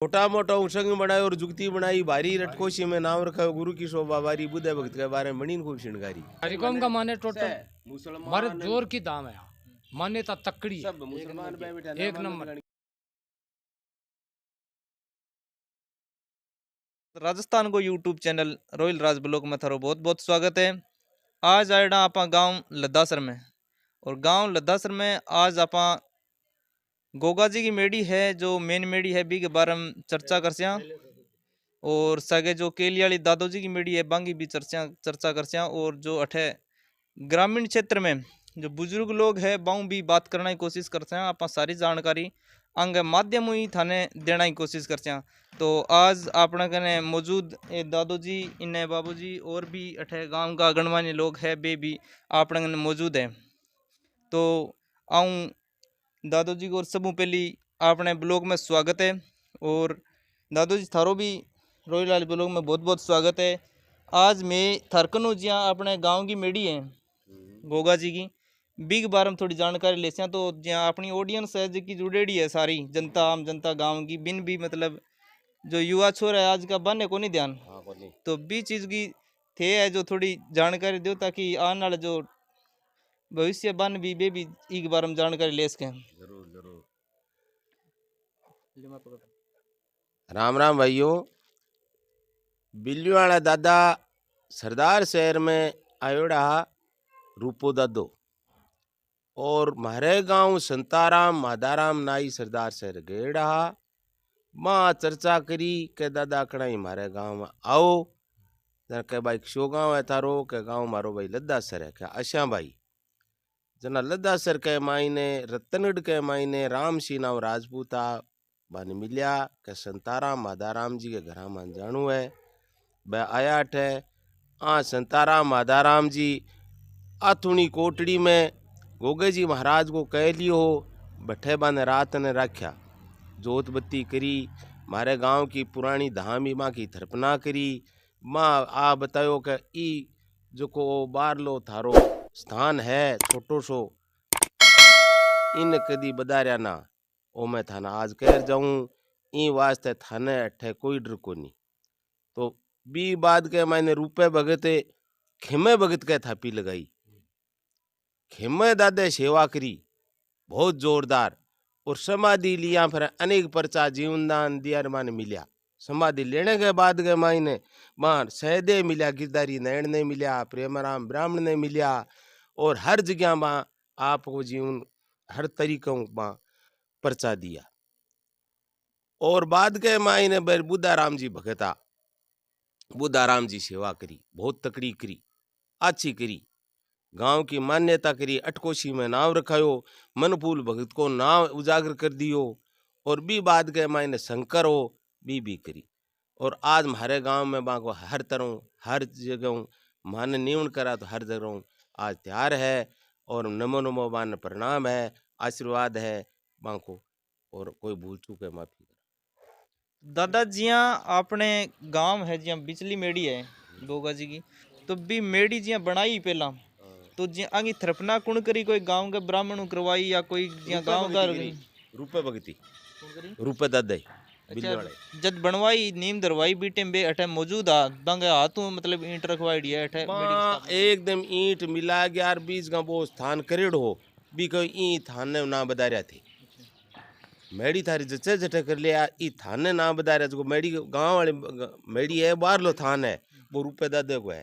छोटा मोटा संग बनायो और जुगती बनाई भारी रटकोशी में नाम रखा गुरु की शोभा बारी बुद्धे भक्त के बारे में मणिन खूब शिणगारी। हरिकोम का माने टोटल मारे मुसलमान जोर की दाम है मान्यता तकड़ी सब मुसलमान एक नंबर। राजस्थान को यूट्यूब चैनल रॉयल राज ब्लॉग में थारो बहुत बहुत स्वागत है। आज आएड़ा आपा गांव लद्दासर में और गांव लद्दासर में आज आपा गोगा जी की मेड़ी है जो मेन मेड़ी है बी के बारे में चर्चा करस्या और सगे जो केली वाली दादो जी की मेड़ी है बांगी भी चर्चा करस्या और जो अठे ग्रामीण क्षेत्र में जो बुजुर्ग लोग है बाऊ भी बात करने की कोशिश करते हैं। आप सारी जानकारी अंग माध्यम ही थाने देना की कोशिश करते हैं। तो आज अपने कने मौजूद दादो जी इन्हें बाबू जी और भी अठे गांव का गणमान्य लोग है बे भी अपने कने मौजूद है। तो आऊँ दादो जी को और सबू पहली अपने ब्लॉग में स्वागत है और दादो जी थारो भी रॉयल वाले ब्लॉग में बहुत बहुत स्वागत है। आज मैं थरकनू जिया अपने गांव की मेड़ी है गोगा जी की बिग बारे में थोड़ी जानकारी ले तो जहाँ अपनी ऑडियंस है जिसकी जुड़ेड़ी है सारी जनता आम जनता गांव की बिन भी मतलब जो युवा छोरा है आज का बने को नहीं ध्यान तो भी चीज़ की थे है जो थोड़ी जानकारी दो ताकि आने वाले जो भविष्य बन भी बे भी एक बार हम जानकारी ले सकें। जरूर जरूर। राम राम भाइयों। बिल्ली वाला दादा सरदार शहर में आयोड़ा रूपो दादो और म्हारे गांव संताराम मादाराम नाई सरदार शहर गेड़ा माँ चर्चा करी के दादा कणाई म्हारे गांव में आओ के भाई शो गांव है थारो के गांव मारो भाई लद्दासर है क्या अशा भाई जना लद्दासर के मायने रतनगढ़ के मायने राम सिंह नाव राजपूता बन मिलिया के संताराम मादाराम जी के घर में जानू है बै आया है। संताराम मादाराम जी आथुनी कोटड़ी में गोगे जी महाराज को कह लियो हो बैठे बन रात ने रखा जोत बत्ती करी मारे गांव की पुरानी धाम माँ की थरपना करी माँ आ बतायो कि ई जो को बार लो थारो स्थान है छोटो सो इन कदी बदारिया ना ओ मैं थाना आज कह जाऊं ई वास्ते थाने अठे कोई डर को नहीं। तो बी बाद के मैंने रूपे भगते खेमे भगत के थापी लगाई खेमे दादे सेवा करी बहुत जोरदार और समाधि लिया फिर अनेक पर्चा जीवनदान दिया माने मिलिया। समाधि लेने के बाद के मायने मां सहदे मिलिया गिरधारी नैण ने मिलिया प्रेमराम ब्राह्मण ने मिलिया और हर जगह मां आपको जीवन हर तरीकों मां पर्चा दिया। और बाद के मायने बर बुद्धाराम जी भगता बुद्धाराम जी सेवा करी बहुत तकड़ी करी अच्छी करी गांव की मान्यता करी अटकोशी में नाम रखायो मनफूल भगत को नाम उजागर कर दियो और भी बाद के मायने शंकर हो भी करी। और आज हमारे गांव में बाको हर तरह हर जगह मान नियमन करा तो हर जगह आज तैयार है और नमो नमो बान प्रणाम है आशीर्वाद है बाको और कोई भूल चूक है माफी। दादा जिया अपने गांव है जिया बिचली मेड़ी है गोगा जी की तो भी मेड़ी जिया बनाई पहला तो जिया आगे थरपना कुण करी कोई गांव के ब्राह्मण करवाई या कोई जिया गांव का रूपे भगती रूपे दादा अच्छा जब बनवाई नीम दरवाई बीटे बे अठे मौजूद आ दंगे हाथों मतलब ईंट रखवाई है अठे एकदम ईंट मिला गया बीच का वो स्थान करेड़ो हो भी कोई ई थान ने ना बदारिया थे मेड़ी थारी जचे जटे कर लिया ई थान ने ना बदारिया जो मेड़ी गांव वाले मेड़ी है बाहर लो थान है वो रूपे दादे को है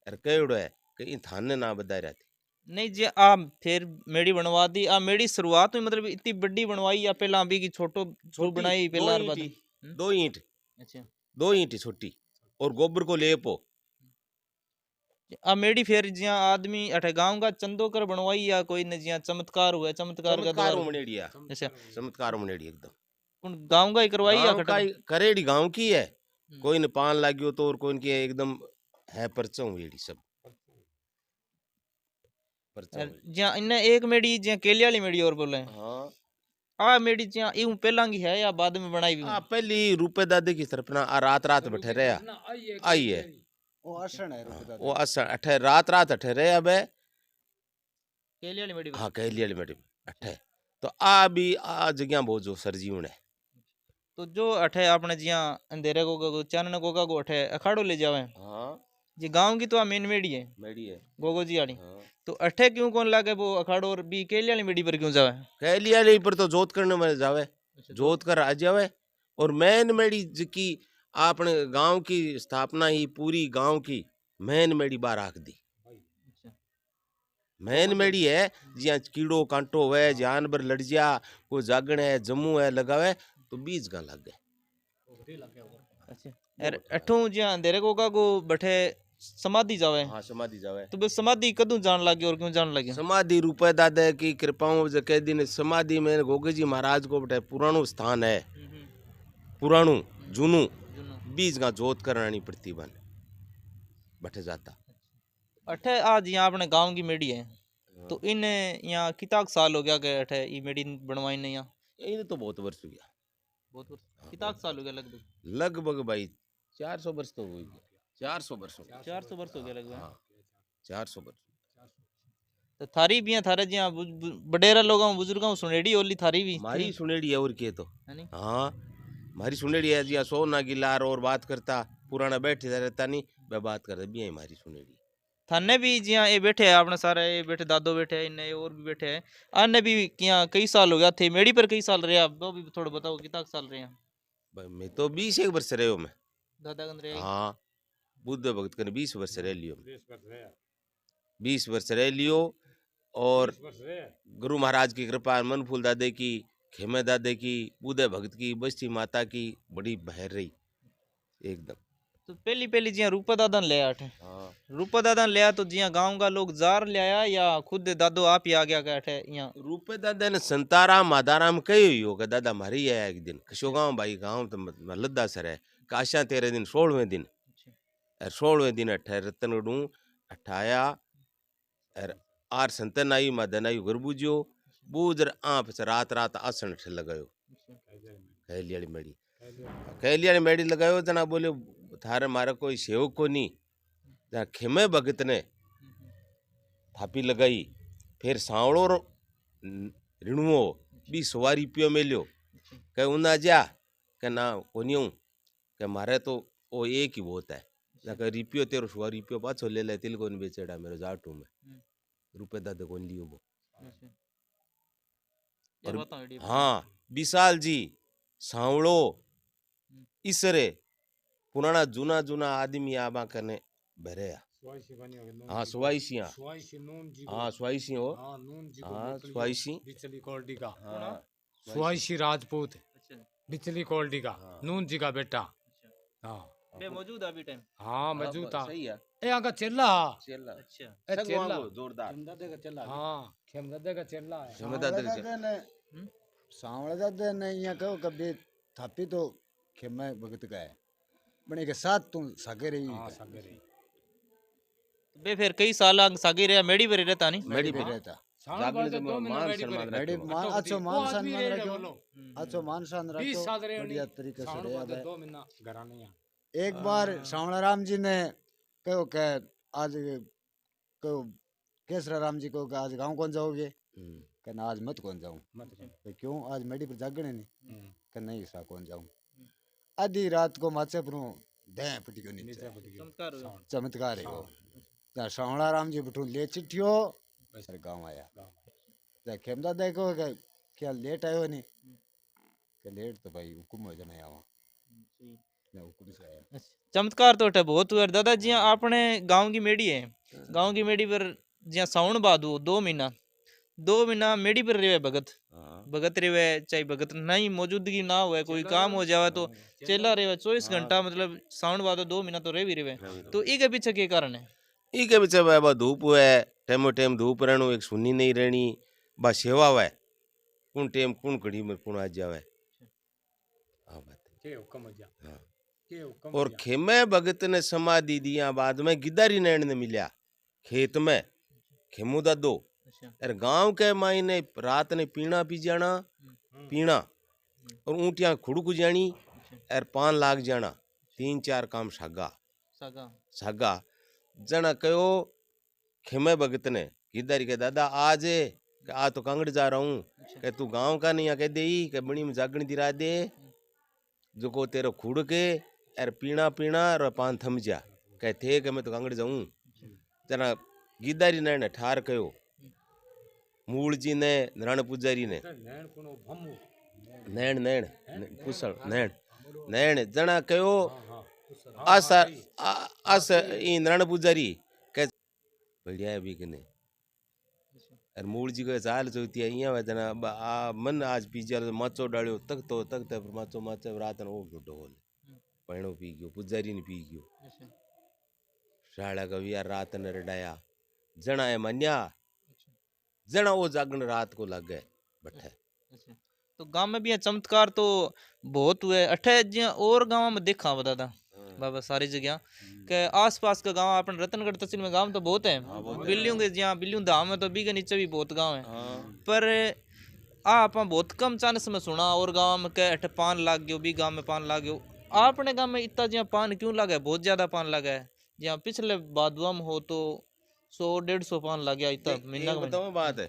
अरे कहेड़ो है कि ई थान ने ना बदारिया थे नहीं जी आ फिर मेड़ी बनवा दी आ मेड़ी शुरुआत में मतलब इतनी बड़ी बनवाई या पहला अभी की छोटो छोट बनाई पहला दो ईंट अच्छा दो ईंट छोटी और गोबर को लेपो आ मेड़ी फिर जिया आदमी अठे गांव का चंदो कर बनवाई या कोई ने जिया चमत्कार हुआ चमत्कार का द्वार मनेड़िया अच्छा चमत्कार मनेड़ी एकदम उन गांव का ही करवाई या करेड़ी गांव की है कोई ने पान लाग्यो तो और कोई के एकदम है परचों वेड़ी सब जिया इन्ने एक मेड़ी जिया केली वाली मेड़ी और बोले हां आ मेड़ी जिया यूं पहला की है या बाद में बनाई भी पहली रूपे दादे की तरफ ना रात रात बैठे रहा आई है वो असण है रूपे दादे वो असण अठे रात रात अठे रहे अब केली वाली मेड़ी हां केली वाली मेड़ी अठे तो आ भी आ जगह बहुत जो सरजीवन है तो जो अठे आपने जिया अंधेरे गोगा को चानन गोगा को अठे अखाड़ो ले जावे हाँ जी गांव की तो आ मेन मेड़ी है मेड़ी है। गोगो जी आड़ी हाँ तो अठे क्यों कौन लागे वो अखाड़ो और बी केली वाली मेड़ी पर क्यों जावे कह लिया नहीं पर तो जोत करने में जावे, जोत कर आ जावे। और मेन मेड़ी जिकी आपने गांव की स्थापना ही पूरी गांव की मेन मेड़ी बाहर आख दी। मेन मेड़ी है जिया कीड़ो कांटो है जानवर लड़ जा कोई जागण है जम्मू है लगावे तो बीज का लग गए। अच्छा यार अठू जिया अंधेरे गोगा को बैठे समाधि जावे हाँ समाधि जावे। तो बस समाधि कदू जान लगे और क्यों जान लगे समाधि रूपे दादा की कृपाओं से कह दिन समाधि में गोगे जी महाराज को बैठे पुरानो स्थान है, पुराणु जूनू बीज का जोत करानी पड़ती बन बैठे जाता। अठे आज यहाँ अपने गांव की मेड़ी है तो इन यहाँ कितना साल हो गया कि अठे ये मेड़ी बनवाई नहीं यहाँ ये तो बहुत वर्ष हो गया, बहुत कितना साल हो गया लगभग लगभग भाई 400 वर्ष तो हो गया, 400 वर्ष हो गया। 400 वर्ष हो गया लगभग हाँ 400 वर्ष। तो थारी भी यहाँ थारे जिया बडेरा लोगों बुजुर्गों सुनेड़ी ओली थारी भी मारी सुनेड़ी है और के तो है नहीं हाँ मारी सुनेड़ी है जिया सो ना गिलार और बात करता पुराना बैठे रहता नहीं वह बात करता भी है हमारी सुनेड़ी। थाने भी जिया ये बैठे हैं अपने सारे ये बैठे दादो बैठे हैं इन्हें और भी बैठे हैं आने भी क्या कई साल हो गया थे मेड़ी पर कई साल रहे आप वो भी थोड़ा बताओ कितना साल रहे हैं भाई मैं तो 20 एक वर्ष रहे हो मैं। दादा गंद रहे हाँ बुद्ध भगत कने 20 वर्ष रह लियो, 20 वर्ष रह लियो। और गुरु महाराज की कृपा मनफूल दादे की खेमे दादे की बुद्धे भगत की बस्ती माता की बड़ी बहर रही एकदम। तो पहली पहली जिया रूपा दादा ने ले आठ हाँ रूपा दादा ने लिया तो जिया गांव का लोग जार ले आया या खुद दादो आप ही आ गया क्या अठे यहाँ रूपे दादा ने संताराम मादाराम कही हुई हो कि दादा मारी है एक दिन कशो गाँव भाई गाँव तो लद्दा सर है काशा 13 दिन 16वें दिन 16वें दिन अठे रतनडू अठाया और आर संतन आई मदन आई घर बुझो बूझर आप रात रात आसन ठे लगायो खैलियाली मेड़ी, खैलियाली मेड़ी लगायो जना बोले थारे मारे कोई सेवक को नहीं जना खेमे भगत ने थापी लगाई फिर सांवड़ो ऋणुओ बी 100 रुपयो मिलियो कह उना जा के ना कोनियो के मारे तो वो एक ही बहुत है ना कह रुपयो तेरो 100 रुपयो पाछो ले ले तिल को नहीं बेचेड़ा मेरे जाटू में रुपए दादे को लियो वो। और हाँ विशाल जी सांवड़ो इसरे पुराना जूना जूना आदमी आबा करने भरेया हाँ स्वाइसियाँ हाँ स्वाइसी हो हाँ स्वाइसी बिचली क्वालिटी का हाँ सुहाइशी राजपूत बिचली क्वालिटी का नून जी का बेटा हाँ बे मौजूद है अभी टाइम हाँ मौजूद था सही है ए आका चेला चेला अच्छा ए चेला जोरदार दादे का चला हाँ खेमददे का चेला है समय दादा के चेला। सांवड़ा दादे ने यहाँ कहो कभी थापी तो खेमे भगत का है बने के साथ तुम सागे रही हाँ सागे रही बे फिर कई साल सागे रहा मेड़ी पर रहता नहीं मेड़ी पे पे रहता साल भर तो 2 महीने मान मेडी सम्मान पर मेडी रखो। मान अच्छो मान वो आदमी सम्मान रह रखो बोलो अच्छो मान सम्मान 20 रखो साल रहे बढ़िया तरीके से सावन रहा भर है तो 2 महीना घर आने यहाँ एक बार श्यामला राम जी ने कहो के आज कहो केसरा राम जी को आज गांव कौन जाओगे कहना आज मत कौन जाऊं तो क्यों आज मेडी पर जागने नहीं कि नहीं सा कौन जाऊं आधी रात को माचे पर दे पटी को नीचे चमत्कार हुआ। चमत्कार है वो श्यामला राम जी बठू ले चिट्ठियो सर गांव आया खेमदा देखो क्या लेट आयो नहीं कि लेट तो भाई हुकुम हो जाना आवा हुकुम से आया चमत्कार तो अठे बहुत हुआ दादा जी आपने गांव की मेड़ी है गांव की मेड़ी पर जिया साउन बाद 2 महीना मेड़ी पर रहे भगत भगत रहे चाहे भगत नहीं मौजूदगी ना हुए कोई काम हो जावे तो चेला रहे 24 घंटा मतलब साउन बाद 2 महीना तो रह भी रहे तो इसके पीछे के कारण है के पीछे बाबा धूप है टेमो टेम धूप रहनु एक सुनी नहीं रहनी बा सेवा है कौन टेम कौन घड़ी में कौन आ जावे हाँ बात के हुक्म हो जा हाँ। के हुक्म और खेमे भगत ने समाधि दिया बाद में गिदारी नैन ने मिलिया खेत में खेमू दादो और गांव के मायने रात ने पीना पी जाना पीना और ऊँटियाँ खुड़क जानी और 5 लाख जाना 3-4 काम सागा सागा जना कहो खेमे भगत ने गिदारी के दादा आज आ तो कांगड़ जा रहा हूँ कि तू गांव का नहीं आ कह दे कि बड़ी में जागनी दिरा दे जो को तेरो खुड़ के अर पीना पीना और पान थम जा कह थे कि मैं तो कांगड़ जाऊं जना गीदारी ने ठार कयो मूल जी ने नारायण पुजारी ने नैण नैण कुशल नैण नैण जना कयो आसा आस ई नारायण पुजारी कह बढ़िया है भी कने अर मूल जी को चाल चौथी अहियां वे जना आ मन आज पीजा माचो डालियो तक तो माचो माचो रात न ओ ढोल पैणो पी गयो पुजारी ने पी गयो शाला का यार रात ने रडाया जना है मन्या जना वो जागन रात को लगे बैठे तो गांव में भी ये चमत्कार तो बहुत हुए अठे जिया और गांव में देखा बता था बाबा सारी जगह के आस पास का गांव अपन रतनगढ़ तहसील में गांव तो बहुत है बिल्लियों के जिया बिल्लियों धाम में तो बी के नीचे भी बहुत गांव है पर आप बहुत कम चांस में सुना और गांव में के अठे पान लाग गयो बी गांव में पान लाग गयो आपने गांव में इतना जिया पान क्यों लगा है बहुत ज्यादा पान लगा है जिया पिछले बादुआ में हो तो 100-150 पान लग गया इतना महीना एक बताओ बात है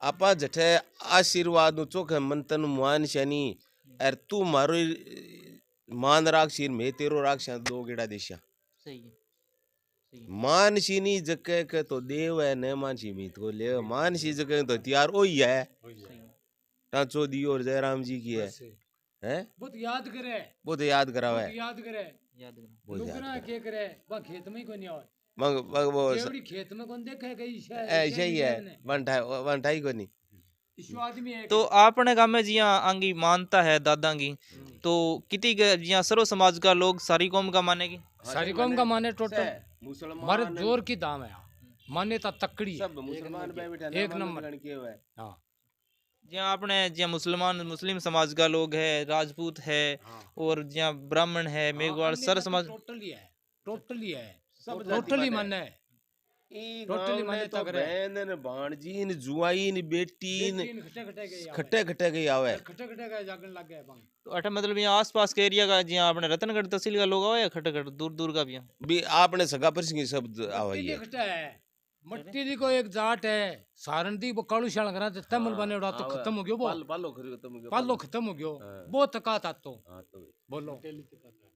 आपा जठे आशीर्वाद चोख मन तन मान शनि अर तू मारो मान राख शीर में तेरो राख शा दो गेड़ा देशा सही है सही है। मान शीनी जके के तो देव है न मान शी मीत को ले मान शी जके तो त्यार ओ ही है टांचो दी और जयराम जी की है बहुत याद करे वो तो याद करावे याद करे याद करो वो याद लुगना के करे वह खेत में ही कोई नहीं आवे मग वो जेवड़ी खेत में कौन देखे गई ऐसा ही है वंठाई को नहीं इसो आदमी है तो आपने गांव में जिया आंगी मानता है दादा की तो कितनी जिया सर्व समाज का लोग सारी कौम का मानेगी सारी कौम का माने टोटल मुसलमान मारे जोर की दाम है मान्यता तकड़ी है सब मुसलमान पे बैठा एक नंबर। हाँ जिया आपने जिया मुस्लिम समाज का लोग है राजपूत है और जिया ब्राह्मण है मेघवाल सर समाज टोटली है सब टोटली माने है टोटली टोटली माने मान्यता तो करे। बहन भाणजी न जुआई न बेटी न खटे खट्टे खट्टे गई आवे का जागन लग गया बंग तो अठे मतलब यहाँ आस पास के एरिया का जिया आपने रतनगढ़ तहसील का लोग आवे या खटगढ़ दूर दूर का भी हैं? भी आपने सगा परसिंग शब्द आवे ये खटा है मट्टी दी को एक जाट है सारण दी वो कालू शाल करा ते तमिल बने उड़ा तो खत्म हो गयो वो पालो खरी तुम पालो खत्म हो गयो बहुत तका था तो बोलो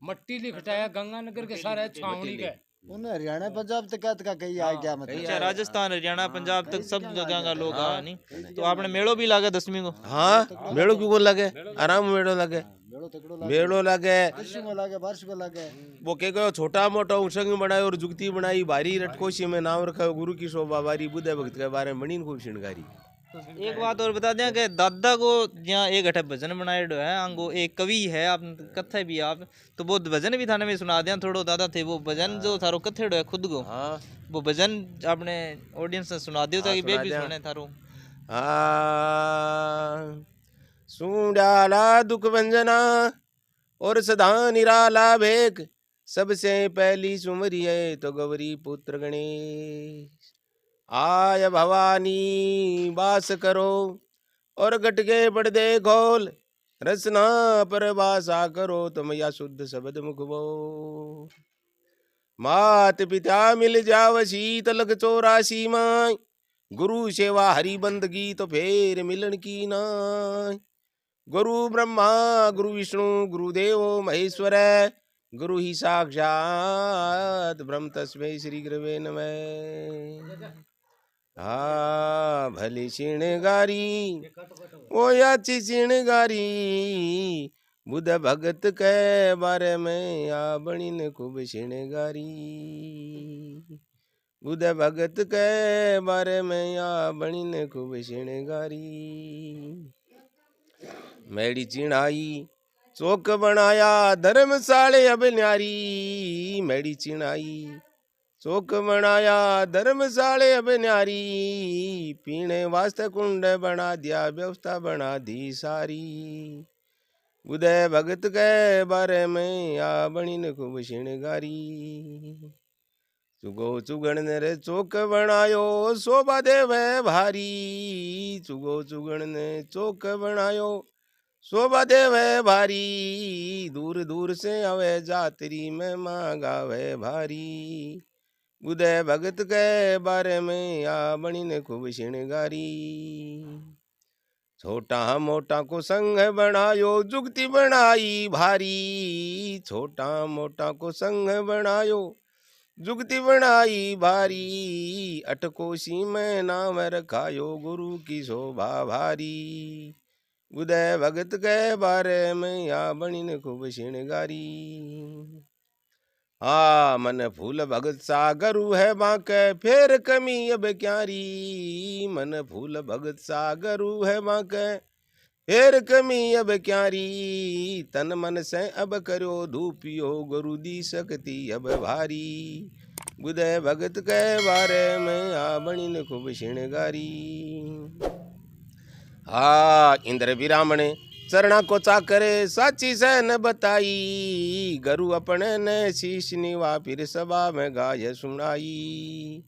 मट्टी ली खटाया गंगानगर के सारे छावनी के उन्हें हरियाणा पंजाब तक का कहीं आ गया मतलब अच्छा राजस्थान हरियाणा पंजाब तक सब जगह का लोग आ नहीं तो आपने मेड़ो भी लागा 10वीं को हाँ मेड़ो क्यों लगे आराम मेड़ो लगे मेड़ो तकड़ो मेड़ो लगे दस्यु में लागे बारिश में लागे वो के गयो छोटा मोटा उछंग बनायो और जुगती बनाई भारी रटकोशी में नाम रखा गुरु की शोभा बारी बुद्धे भक्त के बारे में मणिन खूब शिणगारी एक बात और बता दें कि दादा को यहाँ एक अठे भजन बनाए है आंगो एक कवि है आप कथे भी आप तो वो भजन भी थाने में सुना दिया थोड़ो दादा थे वो भजन जो थारो कथेड़ो है खुद को हाँ वो भजन आपने ऑडियंस से सुना दियो ताकि वे भी सुने थारो सुंडाला दुख भंजना और सदा निराला भेक सबसे पहली सुमरी है तो गौरी पुत्र गणेश आय भवानी वास करो और गटके पड़दे खोल रसना पर वासा करो तुम या शुद्ध शब्द मुख बोल मात पिता मिल जाव शीतलक 84 माय गुरु सेवा हरि बंदगी तो फेर मिलन की नाय गुरु ब्रह्मा गुरु विष्णु गुरुदेव महेश्वर गुरु ही साक्षात ब्रह्म तस्मै श्री गुरवे नमः भली शिणगारी ओ याची शिणगारी बुध भगत के बारे में आ बनी ने खूब शिणगारी बुध भगत के बारे में आ बनी ने खूब शिणगारी मैडी चिणाई चौक बनाया धर्मशाले अब न्यारी मैडी चिणाई चौक बनाया धर्मशाले अब न्यारी पीने वास्ते कुंड बना दिया व्यवस्था बना दी सारी उदय भगत के बारे में आ बनी ने खूब शिणगारी चुगो चुगण ने रे चौक बनायो शोभा देवे भारी चुगो चुगण ने चौक बनायो शोभा देवे भारी दूर दूर से आवे जातरी में मांगावे भारी उदय भगत के बारे में आ बनी ने खूब शिणगारी छोटा मोटा को संग बनायो जुगती बनाई भारी, छोटा मोटा को संग बनायो जुगती बनाई भारी, अटकोशी में नाम रखायो गुरु की शोभा भारी, उदय भगत के बारे में या बनी खूब श्रृंगारी। मन फूल भगत सागरु है बांके फेर कमी अब क्यारी, मन फूल भगत सागरु है बांके फेर कमी अब क्यारी, तन मन से अब करो धूपियो गुरु दी सकती अब भारी, बुदय भगत के बारे में आ बनी ने खूब श्रृंगारी। इंद्र विरामणे चरणा को चाकरे साची से न बताई, गुरु अपने ने शीश निवा फिर सभा में गाय सुनाई,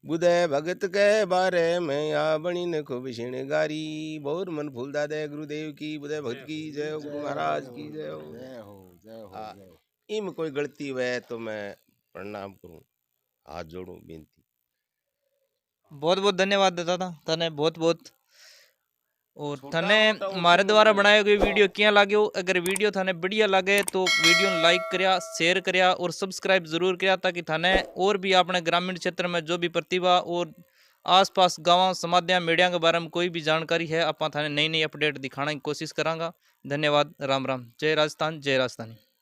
बुदय भगत के बारे में आ बनी ने खूब श्रृंगारी। बहुत मन फूलदा दे गुरुदेव की, बुदय भगत की जय हो, गुरु महाराज की जय हो। जय हो जय हो जय हो। इम कोई गलती हुए तो मैं प्रणाम करूं, हाथ जोड़ूं बेनती। बहुत बहुत धन्यवाद दादा तने बहुत बहुत। और थने हमारे द्वारा बनाए गए वीडियो क्या लागे हो, अगर वीडियो थाने बढ़िया लगे तो वीडियो लाइक करया, शेयर करया और सब्सक्राइब जरूर करया, ताकि थाने और भी अपने ग्रामीण क्षेत्र में जो भी प्रतिभा और आसपास गाँव समाधियाँ मीडिया के बारे में कोई भी जानकारी है आप थाने नई नई अपडेट दिखाने की कोशिश करांगा। धन्यवाद। राम राम। जय राजस्थान, जय राजस्थानी।